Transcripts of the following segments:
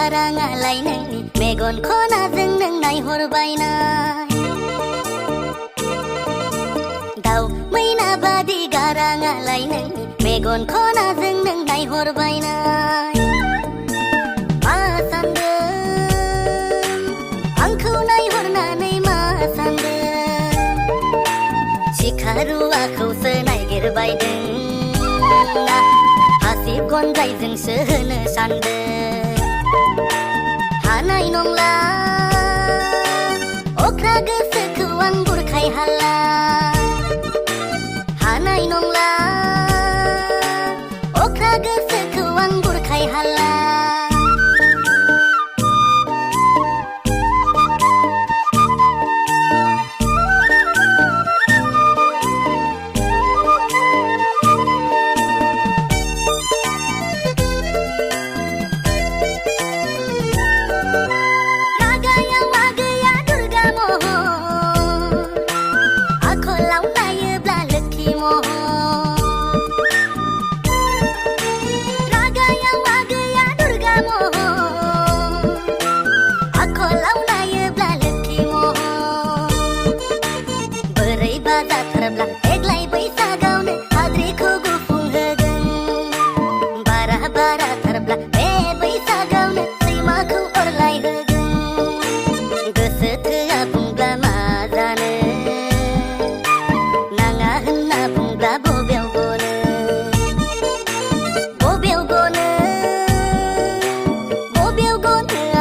गाराङालाय नोंनि मेगन खनाजों नों नायहरबायनाय दाउ मैना बादि गाराङालाय नोंनि मेगन खनाजों नों नायहरबायनाय मा सानदों आंखौ नायहरनानै मा सानदों सिखारुवाखौसो नायगिरबायदों ना हासिब गनजायजोंसो होनो सानदों हानाय नंला अख्रा गोसोखौ आं बुरखाय हाला हानाय नंला अख्रा गोसोखौ आं बुरखाय हाला जाथारब्ला देग्लाय बैसागावनो हाद्रिखौ गुफुंहोगोन बारा बाराथारब्ला बे बैसागावनो सैमाखौ अरलायहोगोन गोसो थोआ बुंब्ला मा जानो नाङा होनना बुंब्ला बबेयाव गनो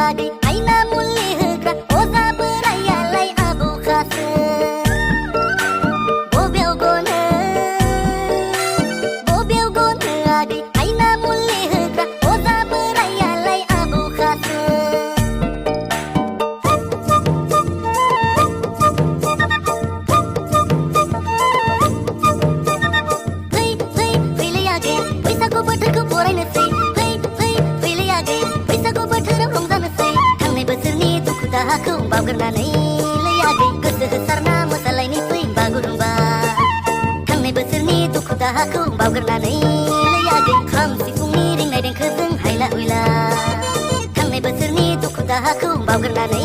आगै आइना मुलि होग्रा अजा बोरायालाय आबौखासो आइना मुलि होग्रा अजा बोरायालाय आबौखासो फैलै आगै बैसागु बोथोरखौ बरायनोसै फैलै आगै बैसागु बोथोराव रंजानोसै थांनाय बोसोरनि दुखु दाहाखौ बावगारनानै लै आगै गोसो होसारना मोसालायनि फै बागुरुम्बा थांनाय बोसोरनि दुखु दाहाखौ बावगारनानै खाम सिफुंनि रिंनाय देंखोजों हायला हुइला थांनाय बोसोरनि दुखु दाहाखौ बावगारनानै